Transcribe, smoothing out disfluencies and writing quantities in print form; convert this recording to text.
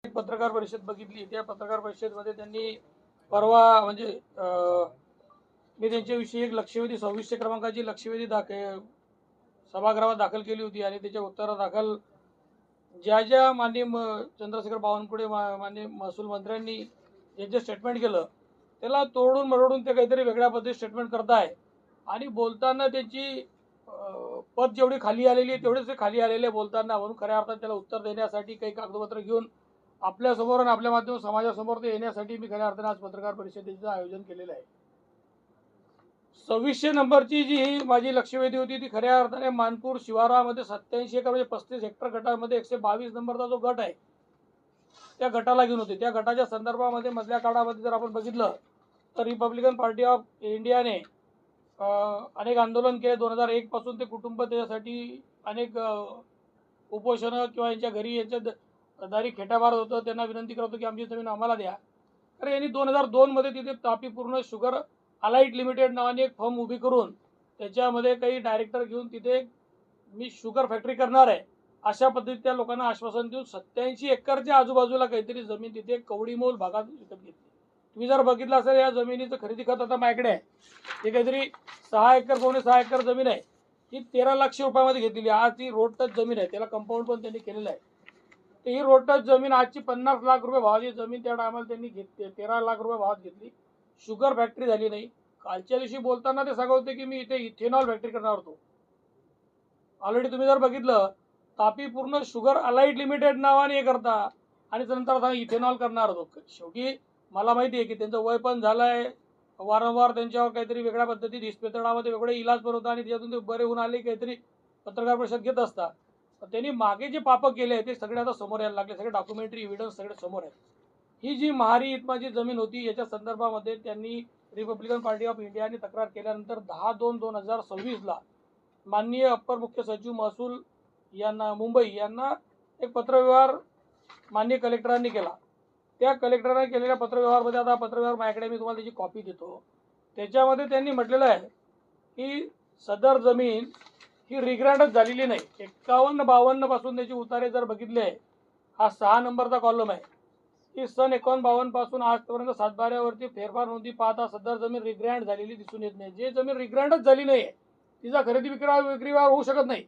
पत्रकार परिषद बघितली. त्या पत्रकार परिषदेमध्ये त्यांनी परवा म्हणजे मी त्यांच्याविषयी एक लक्षवेधी 2600 क्रमांकाची लक्षवेधी सभागृहात दाखल केली होती आणि त्याच्या उत्तरादाखल ज्या ज्या माननीय चंद्रशेखर बावनकुळे माननीय महसूल मंत्र्यांनी जे स्टेटमेंट केलं त्याला तोडून मरोडून ते काहीतरी वेगळ्या पद्धतीने स्टेटमेंट करताय आणि बोलताना त्यांची पद जेवढी खाली आलेली आहे तेवढेच ते खाली आलेले बोलताना, म्हणून खऱ्या अर्थात त्याला उत्तर देण्यासाठी काही कागदपत्र घेऊन आपल्यासमोर आणि आपल्या माध्यम समाजासमोर ते येण्यासाठी मी खऱ्या अर्थाने आज पत्रकार परिषदेचं आयोजन केलेलं आहे. 2600 नंबरची जी ही माझी लक्षवेधी होती ती खऱ्या अर्थाने मानपूर शिवारामध्ये 87 एकर म्हणजे 35 हेक्टर गटामध्ये 122 नंबरचा जो गट आहे त्या गटाला घेऊन होते. त्या गटाच्या संदर्भामध्ये मधल्या काळामध्ये जर आपण बघितलं तर रिपब्लिकन पार्टी ऑफ इंडियाने अनेक आंदोलन केले. 2001 पासून ते कुटुंब त्याच्यासाठी अनेक उपोषणं किंवा यांच्या घरी यांच्या दारी खेटा मारत होतं. त्यांना विनंती करत होतो की आमची जमीन आम्हाला द्या. तर यांनी 2002 मध्ये तिथे तापी पूर्ण शुगर अलाइट लिमिटेड नावाने एक फर्म उभी करून त्याच्यामध्ये काही डायरेक्टर घेऊन तिथे मी शुगर फॅक्टरी करणार आहे अशा पद्धतीत त्या लोकांना आश्वासन देऊन 87 एकरच्या आजूबाजूला काहीतरी जमीन तिथे कवडीमोल भागात विकत घेतली. तुम्ही जर बघितलं असेल या जमिनीचं खरेदी खत आता माझ्याकडे आहे. ते काहीतरी 6 एकर 6 एकर जमीन आहे. ही 13 लाख रुपयामध्ये घेतलेली. आज ती रोड टच जमीन आहे. त्याला कंपाऊंड पण त्यांनी केलेलं आहे. तर ही रोड टच जमीन आजची 50 लाख रुपये भावाची जमीन त्या टायमाला त्यांनी घेतली, 13 लाख रुपये भावात घेतली. शुगर फॅक्टरी झाली नाही. कालच्या दिवशी बोलताना ते सांगत होते की मी इथे इथेनॉल फॅक्टरी करणार होतो. ऑलरेडी तुम्ही जर बघितलं तापी पूर्ण शुगर अलाइट लिमिटेड नावाने हे करता आणि नंतर इथेनॉल करणार होतो. शेवटी मला माहिती आहे की त्यांचं वय पण झालं आहे. वारंवार त्यांच्यावर काहीतरी वेगळ्या पद्धतीत इस्पितळामध्ये वेगळे इलाज पण होता आणि त्याच्यातून ते बरे होऊन आले काहीतरी पत्रकार परिषद घेत असतात. त्यांनी मागे जे पाप केले आहे ते सगळे आता समोर यायला लागले. सगळे डॉक्युमेंटरी एव्हिडन्स सगळे समोर आहेत. ही जी महारी इतमाची जमीन होती याच्या संदर्भामध्ये त्यांनी रिपब्लिकन पार्टी ऑफ इंडियाने तक्रार केल्यानंतर 10/2/2026 माननीय अप्पर मुख्य सचिव महसूल यांना मुंबई यांना एक पत्रव्यवहार माननीय कलेक्टरांनी केला. त्या कलेक्टरांनी केलेल्या पत्रव्यवहारमध्ये आता पत्रव्यवहार माझ्याकडे मी तुम्हाला त्याची कॉपी देतो. त्याच्यामध्ये त्यांनी म्हटलेलं आहे की सदर जमीन ही रिग्रँडच झालेली नाही. 51-52 पासून त्याची उतारे जर बघितले, हा 6 नंबरचा कॉलम आहे की सन 51-52 पासून आजपर्यंत सातबाऱ्यावरती फेरफार नोंदी पाहता सदर जमीन रिग्रँड झालेली दिसून येत नाही. जे जमीन रिग्रँडच झाली नाही तिचा खरेदी विक्रीवर होऊ शकत नाही.